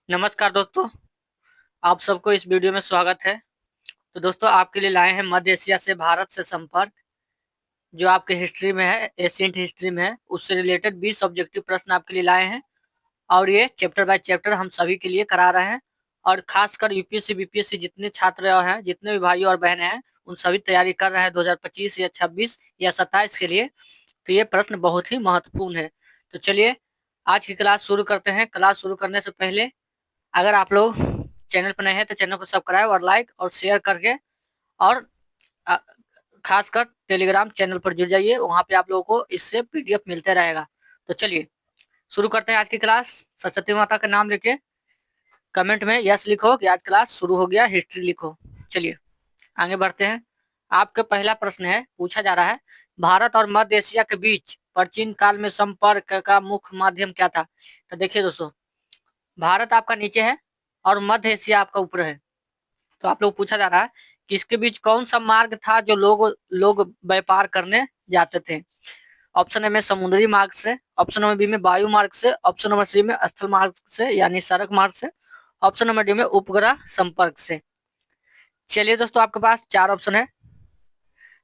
नमस्कार दोस्तों, आप सबको इस वीडियो में स्वागत है। तो दोस्तों आपके लिए लाए हैं मध्य एशिया से भारत से संपर्क, जो आपके हिस्ट्री में है, एशियंट हिस्ट्री में है, उससे रिलेटेड 20 ऑब्जेक्टिव प्रश्न आपके लिए लाए हैं। और ये चैप्टर बाय चैप्टर हम सभी के लिए करा रहे हैं। और खासकर यूपीएससी बीपीएससी जितने छात्र हैं, जितने भी भाई और बहनें हैं, उन सभी तैयारी कर रहे हैं 2025 या 26 या 27 के लिए। तो ये प्रश्न बहुत ही महत्वपूर्ण है। तो चलिए आज की क्लास शुरू करते हैं। क्लास शुरू करने से पहले अगर आप लोग चैनल पर नए हैं तो चैनल को सब्सक्राइब और लाइक और शेयर करके, और अ, खासकर टेलीग्राम चैनल पर जुड़ जाइए, वहां पे आप लोगों को इससे पीडीएफ मिलते रहेगा। तो चलिए शुरू करते हैं आज की क्लास। सरस्वती माता का नाम लेके कमेंट में यस लिखो कि आज क्लास शुरू हो गया, हिस्ट्री लिखो। चलिए आगे बढ़ते हैं। आपका पहला प्रश्न है, पूछा जा रहा है, भारत और मध्य एशिया के बीच प्राचीन काल में संपर्क का मुख्य माध्यम क्या था? तो देखिए दोस्तों, भारत आपका नीचे है और मध्य एशिया आपका ऊपर है। तो आप लोग पूछा जा रहा है कि इसके बीच कौन सा मार्ग था जो लोग लोग व्यापार करने जाते थे? ऑप्शन ए में समुद्री मार्ग से, ऑप्शन नंबर बी में वायु मार्ग से, ऑप्शन नंबर सी में स्थल मार्ग से यानी सड़क मार्ग से, ऑप्शन नंबर डी में उपग्रह संपर्क से। चलिए दोस्तों आपके पास चार ऑप्शन है।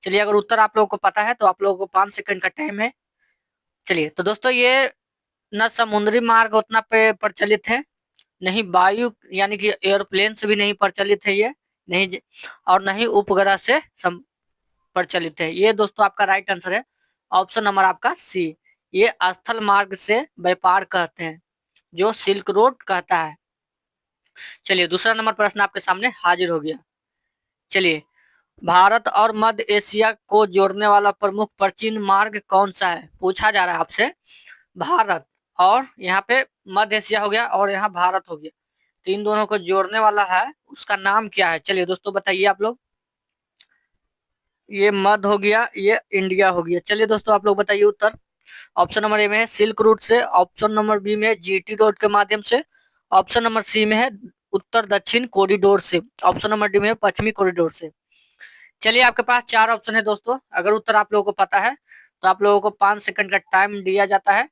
चलिए अगर उत्तर आप लोगों को पता है तो आप लोगों को 5 सेकंड का टाइम है। चलिए तो दोस्तों ये न समुद्री मार्ग उतना पे प्रचलित है, नहीं वायु यानी कि एयरप्लेन से भी नहीं प्रचलित है ये, नहीं और नहीं उपग्रह से प्रचलित है। ये दोस्तों आपका राइट आंसर है, ऑप्शन नंबर आपका सी। ये स्थल मार्ग से व्यापार कहते हैं, जो सिल्क रोड कहता है। चलिए दूसरा नंबर प्रश्न आपके सामने हाजिर हो गया। चलिए, भारत और मध्य एशिया को जोड़ने वाला प्रमुख प्राचीन मार्ग कौन सा है? पूछा जा रहा है आपसे। भारत और यहाँ पे मध्य एशिया हो गया और यहाँ भारत हो गया, तो इन दोनों को जोड़ने वाला है, उसका नाम क्या है? चलिए दोस्तों बताइए आप लोग। ये मध्य हो गया, ये इंडिया हो गया। चलिए दोस्तों आप लोग बताइए उत्तर। ऑप्शन नंबर ए में है सिल्क रूट से, ऑप्शन नंबर बी में है जीटी रोड के माध्यम से, ऑप्शन नंबर सी में है उत्तर दक्षिण कॉरिडोर से, ऑप्शन नंबर डी में है पश्चिमी कॉरिडोर से। चलिए आपके पास चार ऑप्शन है दोस्तों। अगर उत्तर आप लोगों को पता है तो आप लोगों को 5 सेकंड का टाइम दिया जाता है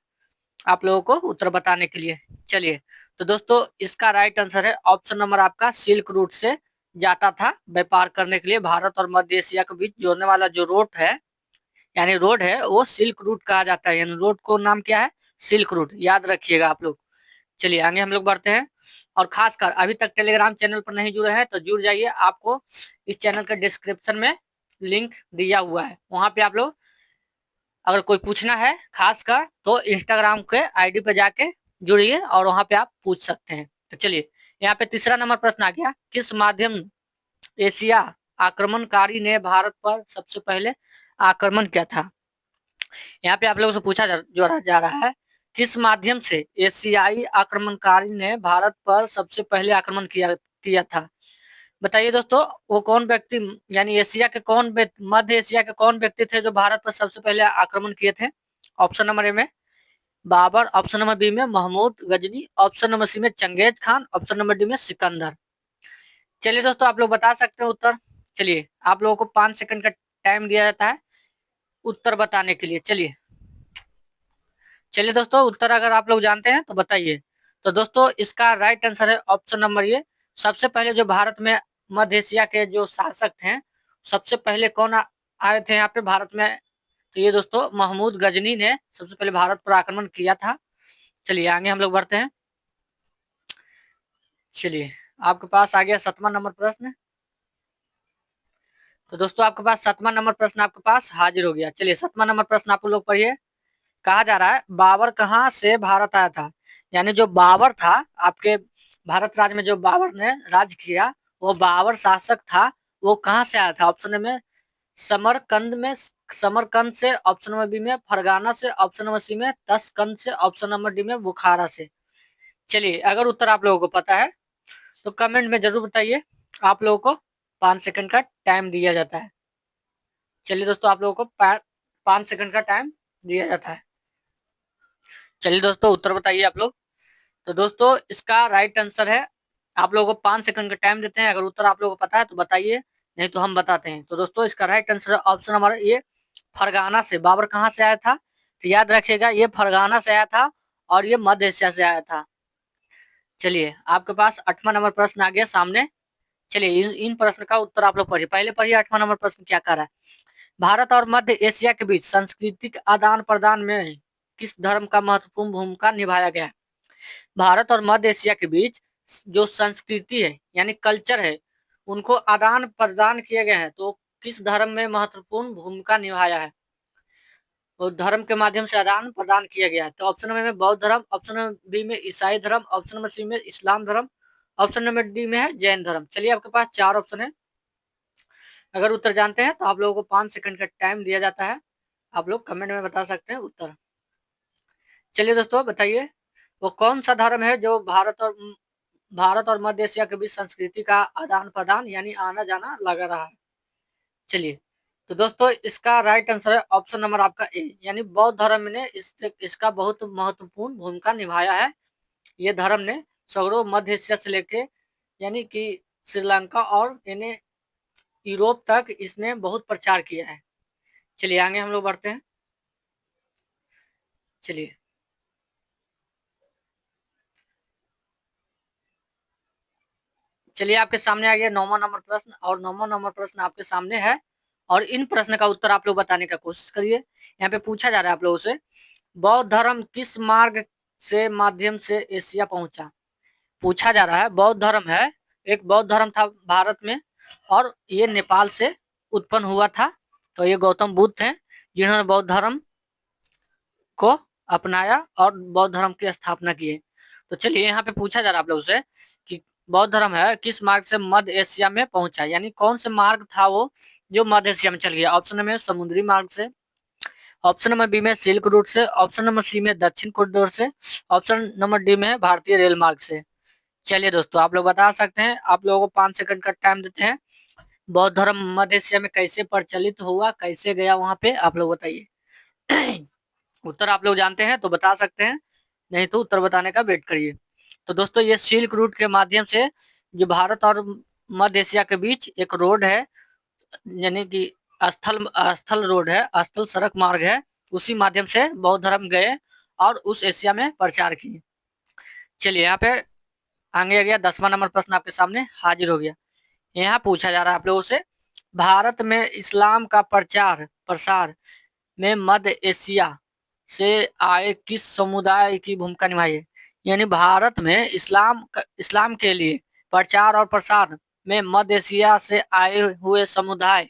आप लोगों को उत्तर बताने के लिए। चलिए तो दोस्तों इसका राइट आंसर है ऑप्शन नंबर आपका सिल्क रूट से जाता था व्यापार करने के लिए। भारत और मध्य एशिया के बीच जोड़ने वाला जो रोड है, यानी रोड है, वो सिल्क रूट कहा जाता है। यानी रोड को नाम क्या है? सिल्क रूट, याद रखिएगा आप लोग। चलिए आगे हम लोग बढ़ते हैं। और खासकर अभी तक टेलीग्राम चैनल पर नहीं जुड़े हैं तो जुड़ जाइए। आपको इस चैनल के डिस्क्रिप्शन में लिंक दिया हुआ है, वहां पे आप लोग अगर कोई पूछना है खासकर तो इंस्टाग्राम के आईडी पे जाके जुड़िए और वहां पे आप पूछ सकते हैं। तो चलिए यहाँ पे तीसरा नंबर प्रश्न आ गया, किस माध्यम एशिया आक्रमणकारी ने भारत पर सबसे पहले आक्रमण किया था? यहाँ पे आप लोगों से पूछा जा रहा है, किस माध्यम से एशियाई आक्रमणकारी ने भारत पर सबसे पहले आक्रमण किया किया था? बताइए दोस्तों, वो कौन व्यक्ति, यानी एशिया के कौन मध्य एशिया के कौन व्यक्ति थे जो भारत पर सबसे पहले आक्रमण किए थे? ऑप्शन नंबर ए में बाबर, ऑप्शन नंबर बी में Mahmud Ghazni, option number C में Changez Khan, option number D में सिकंदर। चलिए दोस्तों आप लोग बता सकते हैं उत्तर। चलिए आप लोगों को 5 सेकंड का टाइम दिया जाता है उत्तर बताने के लिए। चलिए चलिए दोस्तों उत्तर अगर आप लोग जानते हैं तो बताइए। तो दोस्तों इसका राइट आंसर है ऑप्शन नंबर ये। सबसे पहले जो भारत में मध्य एशिया के जो शासक थे, सबसे पहले कौन आए थे यहाँ पे भारत में? तो ये दोस्तों महमूद गजनी ने सबसे पहले भारत पर आक्रमण किया था। चलिए आगे हम लोग बढ़ते हैं। चलिए आपके पास आ गया 7वां नंबर प्रश्न। तो दोस्तों आपके पास 7वां नंबर प्रश्न आपके पास हाजिर हो गया। चलिए 7वां नंबर प्रश्न आप लोग पढ़िए। कहा जा रहा है, बाबर कहाँ से भारत आया था? यानी जो बाबर था आपके भारत राज्य में, जो बाबर ने राज किया, वो बाबर शासक था, वो कहाँ से आया था? ऑप्शन में समरकंद में, समरकंद से, ऑप्शन नंबर बी में फरगाना से, ऑप्शन नंबर सी में तस्कंद से, ऑप्शन नंबर डी में बुखारा से। चलिए अगर उत्तर आप लोगों को पता है तो कमेंट में जरूर बताइए। आप लोगों को 5 सेकंड का टाइम दिया जाता है। चलिए दोस्तों आप लोगों को 5 सेकंड का टाइम दिया जाता है। चलिए दोस्तों उत्तर बताइए आप लोग। तो दोस्तों इसका राइट आंसर है, आप लोगों को 5 सेकंड का टाइम देते हैं। अगर उत्तर आप लोगों को पता है तो बताइए, नहीं तो हम बताते हैं। तो दोस्तों इसका राइट आंसर है ऑप्शन नंबर ये, फरगाना से। बाबर कहाँ से आया था? तो याद रखिएगा ये फरगाना से आया था और ये मध्य एशिया से आया था। चलिए आपके पास 8वां नंबर प्रश्न आ गया सामने। चलिए इन प्रश्न का उत्तर आप लोग पढ़िए। पहले पढ़िए 8वां नंबर प्रश्न क्या कह रहा है। भारत और मध्य एशिया के बीच सांस्कृतिक आदान प्रदान में किस धर्म का महत्वपूर्ण भूमिका निभाया गया है। भारत और मध्य एशिया के बीच जो संस्कृति है यानी कल्चर है, उनको आदान प्रदान किए गए हैं, तो किस धर्म में महत्वपूर्ण भूमिका निभाया है, वो धर्म के माध्यम से आदान प्रदान किया गया है। तो ऑप्शन नंबर में बौद्ध धर्म, ऑप्शन नंबर बी में ईसाई धर्म, ऑप्शन नंबर सी में इस्लाम धर्म, ऑप्शन नंबर डी में है जैन धर्म। चलिए आपके पास 4 ऑप्शन है। अगर उत्तर जानते हैं तो आप लोगों को 5 सेकंड का टाइम दिया जाता है, आप लोग कमेंट में बता सकते हैं उत्तर। चलिए दोस्तों बताइए, वो कौन सा धर्म है जो भारत और मध्य एशिया के बीच संस्कृति का आदान प्रदान यानी आना जाना लगा रहा है। चलिए तो दोस्तों इसका राइट आंसर है ऑप्शन नंबर आपका ए, यानी बौद्ध धर्म ने इसका बहुत महत्वपूर्ण भूमिका निभाया है। ये धर्म ने सगरों मध्य एशिया से लेके यानी कि श्रीलंका और यानी यूरोप तक इसने बहुत प्रचार किया है। चलिए आगे हम लोग बढ़ते हैं। चलिए चलिए आपके सामने आ गया 9वां नंबर प्रश्न, और 9वां नंबर प्रश्न आपके सामने है, और इन प्रश्न का उत्तर आप लोग बताने का कोशिश करिए। यहाँ पे पूछा जा रहा है आप लोगों से, बौद्ध धर्म किस मार्ग से माध्यम से एशिया पहुंचा। पूछा जा रहा है, बौद्ध धर्म है, एक बौद्ध धर्म था भारत में, और ये नेपाल से उत्पन्न हुआ था। तो ये गौतम बुद्ध थे जिन्होंने बौद्ध धर्म को अपनाया और बौद्ध धर्म की स्थापना की है। तो चलिए यहाँ पे पूछा जा रहा है आप लोगों से कि बौद्ध धर्म है किस मार्ग से मध्य एशिया में पहुंचा, यानी कौन से मार्ग था वो जो मध्य एशिया में चल गया। ऑप्शन में समुद्री मार्ग से, ऑप्शन नंबर बी में सिल्क रूट से, ऑप्शन नंबर सी में दक्षिण कॉरिडोर से, ऑप्शन नंबर डी में है भारतीय रेल मार्ग से। चलिए दोस्तों आप लोग बता सकते हैं, आप लोगों को 5 सेकंड का टाइम देते हैं। बौद्ध धर्म मध्य एशिया में कैसे प्रचलित हुआ, कैसे गया वहां पे, आप लोग बताइए। उत्तर आप लोग जानते हैं तो बता सकते हैं, नहीं तो उत्तर बताने का वेट करिए। तो दोस्तों ये सिल्क रूट के माध्यम से जो भारत और मध्य एशिया के बीच एक रोड है, यानी कि स्थल स्थल रोड है, स्थल सड़क मार्ग है, उसी माध्यम से बौद्ध धर्म गए और उस एशिया में प्रचार किए। चलिए यहाँ पे आगे आ गया 10वां नंबर प्रश्न आपके सामने हाजिर हो गया। यहाँ पूछा जा रहा है आप लोगों से, भारत में इस्लाम का प्रचार प्रसार में मध्य एशिया से आए किस समुदाय की भूमिका निभाई है। यानी भारत में इस्लाम के लिए प्रचार और प्रसार में मध्य एशिया से आए हुए समुदाय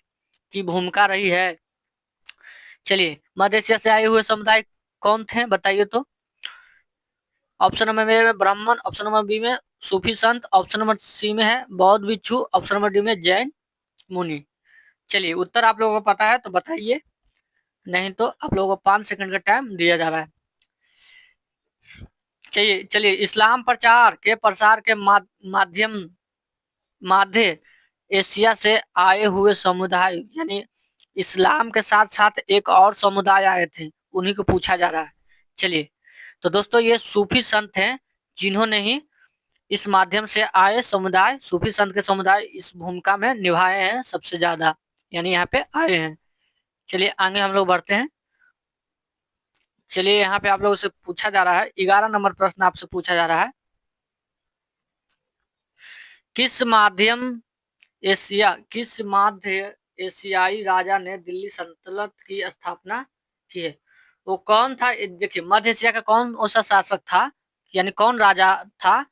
की भूमिका रही है। चलिए मध्य एशिया से आए हुए समुदाय कौन थे बताइए तो। ऑप्शन नंबर में ब्राह्मण, ऑप्शन नंबर बी में सूफी संत, ऑप्शन नंबर सी में है बौद्ध भिक्षु, ऑप्शन नंबर डी में जैन मुनि। चलिए उत्तर आप लोगों को पता है तो बताइए, नहीं तो आप लोगों को 5 सेकंड का टाइम दिया जा रहा है। चलिए चलिए इस्लाम प्रचार के प्रसार के माध्यम मध्य एशिया से आए हुए समुदाय, यानी इस्लाम के साथ साथ एक और समुदाय आए थे, उन्हीं को पूछा जा रहा है। चलिए तो दोस्तों ये सूफी संत हैं जिन्होंने ही इस माध्यम से आए समुदाय, सूफी संत के समुदाय इस भूमिका में निभाए हैं सबसे ज्यादा, यानी यहाँ पे आए हैं। चलिए आगे हम लोग बढ़ते हैं। चलिए यहाँ पे आप लोगों से पूछा जा रहा है, 11 नंबर प्रश्न आपसे पूछा जा रहा है, किस मध्य एशियाई राजा ने दिल्ली सल्तनत की स्थापना की है। वो कौन था, देखिए मध्य एशिया का कौन सा शासक था, यानी कौन राजा था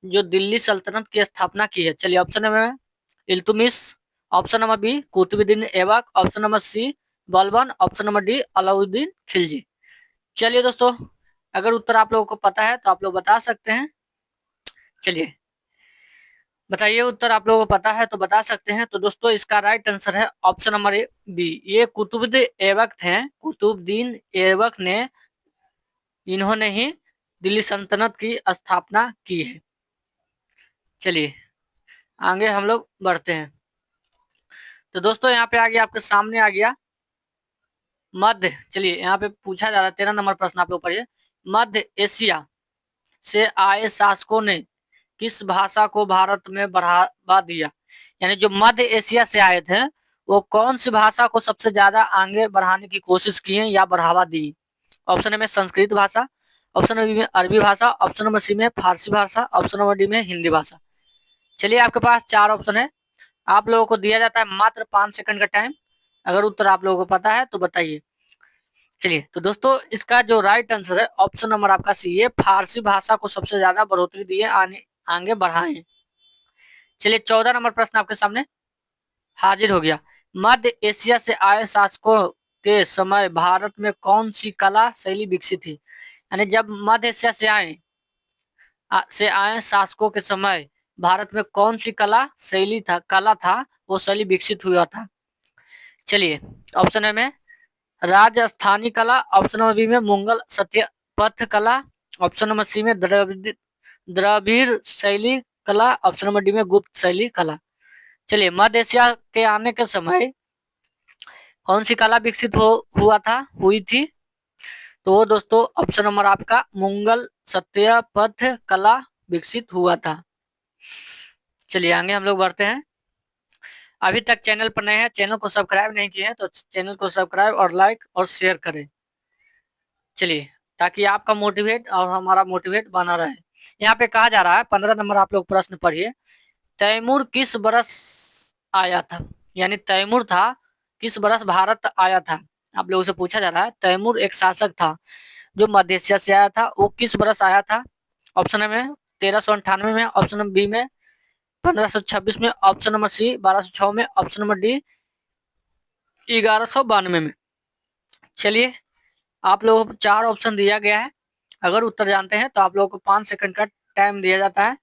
जो दिल्ली सल्तनत की स्थापना की है। चलिए option number Iltutmish, option number B Qutbuddin Aibak, option number C Balban, option number D Alauddin Khilji. चलिए दोस्तों अगर उत्तर आप लोगों को पता है तो आप लोग बता सकते हैं। चलिए बताइए, उत्तर आप लोगों को पता है तो बता सकते हैं। तो दोस्तों इसका राइट आंसर है ऑप्शन नंबर बी, ये कुतुबुद्दीन ऐबक थे, कुतुबुद्दीन ऐबक ने, इन्होंने ही दिल्ली सल्तनत की स्थापना की है। चलिए आगे हम लोग बढ़ते हैं। तो दोस्तों यहाँ पे आ गया, आपके सामने आ गया मध्य, चलिए यहाँ पे पूछा जा रहा है 13 नंबर प्रश्न आप लोग पढ़िए, मध्य एशिया से आए शासकों ने किस भाषा को भारत में बढ़ावा दिया। यानी जो मध्य एशिया से आए थे वो कौन सी भाषा को सबसे ज्यादा आगे बढ़ाने की कोशिश की है या बढ़ावा दी। ऑप्शन में संस्कृत भाषा, ऑप्शन नंबर बी में अरबी भाषा, ऑप्शन नंबर सी में फारसी भाषा, ऑप्शन नंबर डी में हिंदी भाषा। चलिए आपके पास 4 ऑप्शन है, आप लोगों को दिया जाता है मात्र 5 सेकंड का टाइम। अगर उत्तर आप लोगों को पता है तो बताइए। चलिए तो दोस्तों इसका जो राइट आंसर है ऑप्शन नंबर आपका सी है, फारसी भाषा को सबसे ज्यादा बढ़ोतरी दी है, आगे बढ़ाए। चलिए 14 नंबर प्रश्न आपके सामने हाजिर हो गया। मध्य एशिया से आए शासकों के समय भारत में कौन सी कला शैली विकसित थी? यानी जब मध्य एशिया से आए शासकों के समय भारत में कौन सी कला था वो शैली विकसित हुआ था? चलिए ऑप्शन ए में राजस्थानी कला, ऑप्शन नंबर बी में मुगल सत्यापथ कला, ऑप्शन नंबर सी में द्रविड़ शैली कला, ऑप्शन नंबर डी में गुप्त शैली कला। चलिए मध्य एशिया के आने के समय कौन सी कला विकसित हुई थी? तो वो दोस्तों ऑप्शन नंबर आपका मुगल सत्यापथ कला विकसित हुआ था। चलिए आगे हम लोग बढ़ते हैं। अभी तक चैनल पर नए हैं, चैनल को सब्सक्राइब नहीं किए हैं तो चैनल को सब्सक्राइब और लाइक और शेयर करें। चलिए ताकि आपका मोटिवेट और हमारा मोटिवेट बना रहे। यहाँ पे कहा जा रहा है 15 नंबर आप लोग प्रश्न पढ़िए। तैमूर किस बरस आया था? यानी तैमूर था किस बरस भारत आया था? आप लोगों से पूछा जा रहा है। तैमूर एक शासक था जो मध्य एशिया से आया था, वो किस बरस आया था? ऑप्शन में 1398 में, ऑप्शन नंबर बी में 1526 में, ऑप्शन नंबर सी 1206 में, ऑप्शन नंबर डी 1192 में। चलिए आप लोगों को 4 ऑप्शन दिया गया है, अगर उत्तर जानते हैं तो आप लोगों को 5 सेकंड का टाइम दिया जाता है।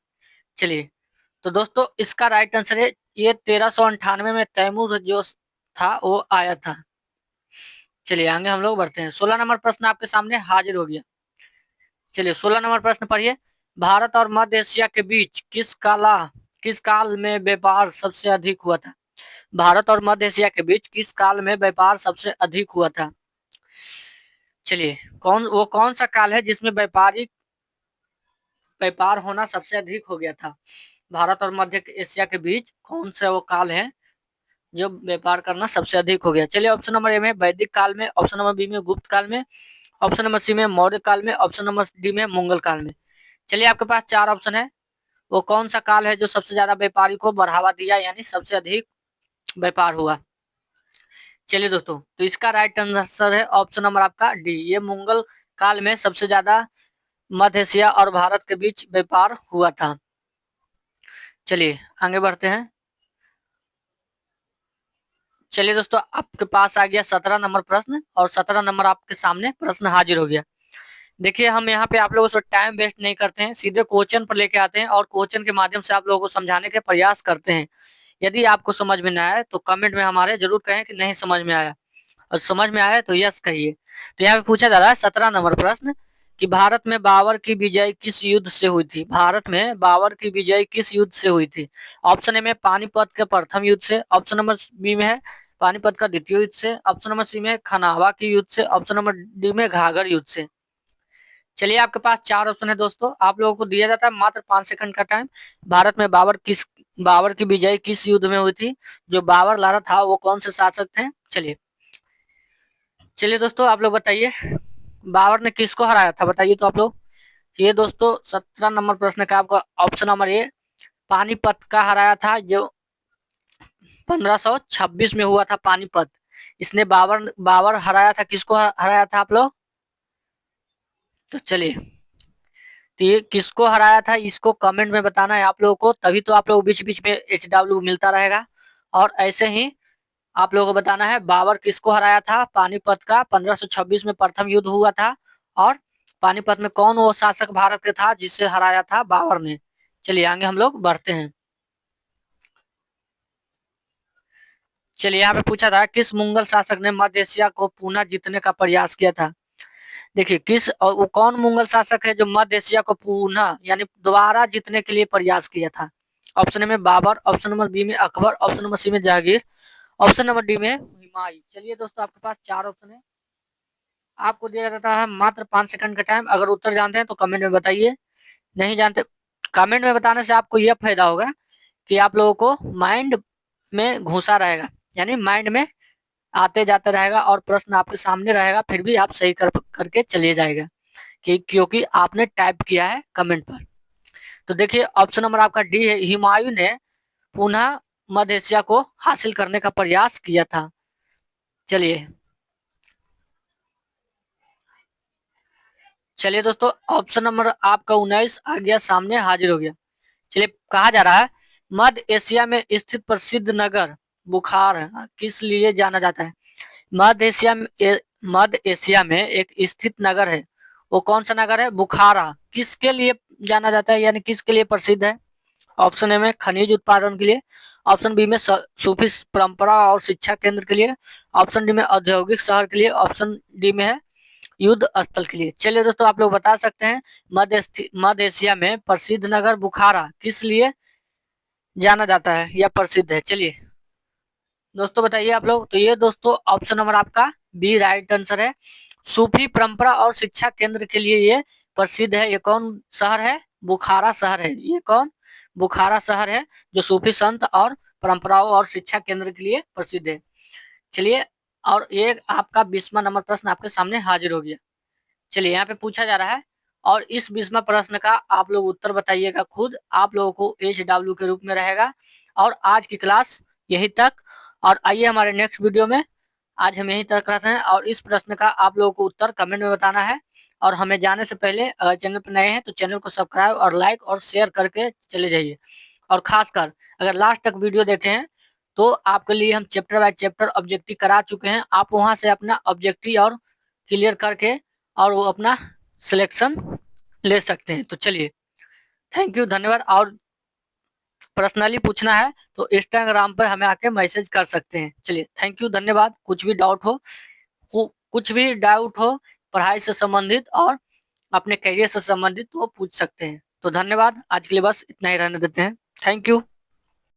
चलिए तो दोस्तों इसका राइट आंसर है ये 1398 में तैमूर जो था वो आया था। चलिए आगे हम लोग बढ़ते हैं। 16 नंबर प्रश्न आपके सामने हाजिर हो गया। चलिए 16 नंबर प्रश्न पढ़िए। भारत और मध्य एशिया के बीच किस काल में व्यापार सबसे अधिक हुआ था? भारत और मध्य एशिया के बीच किस काल में व्यापार सबसे अधिक हुआ था? चलिए कौन सा काल है जिसमें व्यापार होना सबसे अधिक हो गया था? भारत और मध्य एशिया के बीच कौन सा वो काल है जो व्यापार करना सबसे अधिक हो गया? चलिए ऑप्शन नंबर ए में वैदिक काल में, ऑप्शन नंबर बी में गुप्त काल में, ऑप्शन नंबर सी में मौर्य काल में, ऑप्शन नंबर डी में मंगल काल में। चलिए आपके पास 4 ऑप्शन है, वो कौन सा काल है जो सबसे ज्यादा व्यापारी को बढ़ावा दिया, यानी सबसे अधिक व्यापार हुआ? चलिए दोस्तों तो इसका राइट आंसर है ऑप्शन नंबर आपका डी, ये मंगल काल में सबसे ज्यादा मध्य एशिया और भारत के बीच व्यापार हुआ था। चलिए आगे बढ़ते हैं। चलिए दोस्तों आपके पास आ गया 17 नंबर प्रश्न, और 17 नंबर आपके सामने प्रश्न हाजिर हो गया। देखिए हम यहाँ पे आप लोगों से टाइम वेस्ट नहीं करते हैं, सीधे क्वेश्चन पर लेके आते हैं और क्वेश्चन के माध्यम से आप लोगों को समझाने के प्रयास करते हैं। यदि आपको समझ में ना आए तो कमेंट में हमारे जरूर कहें कि नहीं समझ में आया, और समझ में आया तो यस कहिए। तो यहाँ पे पूछा जा रहा है 17 नंबर प्रश्न कि भारत में बाबर की विजय किस युद्ध से हुई थी? भारत में बाबर की विजय किस युद्ध से हुई थी? ऑप्शन ए में पानीपत के प्रथम युद्ध से, ऑप्शन नंबर बी में है पानीपत का द्वितीय युद्ध से, ऑप्शन नंबर सी में खनावा के युद्ध से, ऑप्शन नंबर डी में घाघर युद्ध से। चलिए आपके पास 4 ऑप्शन है दोस्तों, आप लोगों को दिया जाता है मात्र 5 सेकंड का टाइम। भारत में बाबर की विजय किस युद्ध में हुई थी? जो बाबर लड़ा था वो कौन से शासक थे? चलिए चलिए दोस्तों आप लोग बताइए बाबर ने किसको हराया था, बताइए तो आप लोग। ये दोस्तों 17 नंबर प्रश्न का आपका ऑप्शन नंबर ए पानीपत का हराया था, जो 1526 में हुआ था पानीपत। इसने बाबर हराया था, किसको हराया था आप लोग? तो चलिए तो ये किसको हराया था इसको कमेंट में बताना है आप लोगों को, तभी तो आप लोग बीच बीच में HW मिलता रहेगा। और ऐसे ही आप लोगों को बताना है बाबर किसको हराया था पानीपत का 1526 में प्रथम युद्ध हुआ था, और पानीपत में कौन वो शासक भारत के था जिसे हराया था बाबर ने। चलिए आगे हम लोग बढ़ते हैं। चलिए यहाँ पे पूछा था किस मुगल शासक ने मध्य एशिया को पुनः जीतने का प्रयास किया था? देखिए किस और वो कौन मुगल शासक है जो मध्य एशिया को पुनः यानी दोबारा जीतने के लिए प्रयास किया था? ऑप्शन में बाबर, ऑप्शन नंबर बी में अकबर, ऑप्शन नंबर सी में जहांगीर, ऑप्शन नंबर डी में हुमायूं। चलिए दोस्तों आपके पास 4 ऑप्शन है, आपको दिया जाता है मात्र 5 सेकंड का टाइम। अगर उत्तर जानते हैं तो कमेंट में बताइए, नहीं जानते कमेंट में बताने से आपको यह फायदा होगा कि आप लोगों को माइंड में घुसा रहेगा, यानी माइंड में आते जाते रहेगा और प्रश्न आपके सामने रहेगा, फिर भी आप सही करके चलिए जाएगा। कि क्योंकि आपने टाइप किया है कमेंट पर। तो देखिए ऑप्शन नंबर आपका डी है, हुमायूं ने पुनः मध्य एशिया को हासिल करने का प्रयास किया था। चलिए चलिए दोस्तों, ऑप्शन नंबर आपका 19 आ गया सामने, हाजिर हो गया। चलिए, कहा जा रहा है मध्य एशिया में स्थित प्रसिद्ध नगर बुखार किस लिए जाना जाता है। मध्य एशिया में मध्य एशिया में एक स्थित नगर है, वो कौन सा नगर है, बुखारा, किसके लिए जाना जाता है, यानी किसके लिए प्रसिद्ध है। ऑप्शन ए में खनिज उत्पादन के लिए, ऑप्शन बी में सूफी परंपरा और शिक्षा केंद्र के लिए, ऑप्शन डी में औद्योगिक शहर के लिए, ऑप्शन डी में है युद्ध स्थल के लिए। चलिए दोस्तों, आप लोग बता सकते हैं मध्य एशिया में प्रसिद्ध नगर बुखारा किस लिए जाना जाता है या प्रसिद्ध है। चलिए दोस्तों बताइए आप लोग। तो ये दोस्तों ऑप्शन नंबर आपका बी राइट आंसर है। सूफी परंपरा और शिक्षा केंद्र के लिए ये प्रसिद्ध है। ये कौन शहर है, बुखारा शहर है। ये कौन, बुखारा शहर है, जो सूफी संत और परंपराओं और शिक्षा केंद्र के लिए प्रसिद्ध है। चलिए, और ये आपका 20वां नंबर प्रश्न आपके सामने हाजिर हो गया। चलिए, यहाँ पे पूछा जा रहा है और इस 20वां प्रश्न का आप लोग उत्तर बताइएगा खुद, आप लोगों को HW के रूप में रहेगा। और आज की क्लास यही तक, और आइए हमारे नेक्स्ट वीडियो में। आज हम यहीं तक करते हैं और इस प्रश्न का आप लोगों को उत्तर कमेंट में बताना है। और हमें जाने से पहले अगर चैनल पर नए हैं तो चैनल को सब्सक्राइब और लाइक और शेयर करके चले जाइए। और खासकर अगर लास्ट तक वीडियो देखे हैं तो आपके लिए हम चैप्टर बाय चैप्टर ऑब्जेक्टिव करा चुके हैं। आप वहां से अपना ऑब्जेक्टिव और क्लियर करके और वो अपना सिलेक्शन ले सकते हैं। तो चलिए, थैंक यू, धन्यवाद। और पर्सनली पूछना है तो इंस्टाग्राम पर हमें आके मैसेज कर सकते हैं। चलिए, थैंक यू, धन्यवाद। कुछ भी डाउट हो, कुछ भी डाउट हो पढ़ाई से संबंधित और अपने करियर से संबंधित तो पूछ सकते हैं। तो धन्यवाद, आज के लिए बस इतना ही रहने देते हैं। Thank you.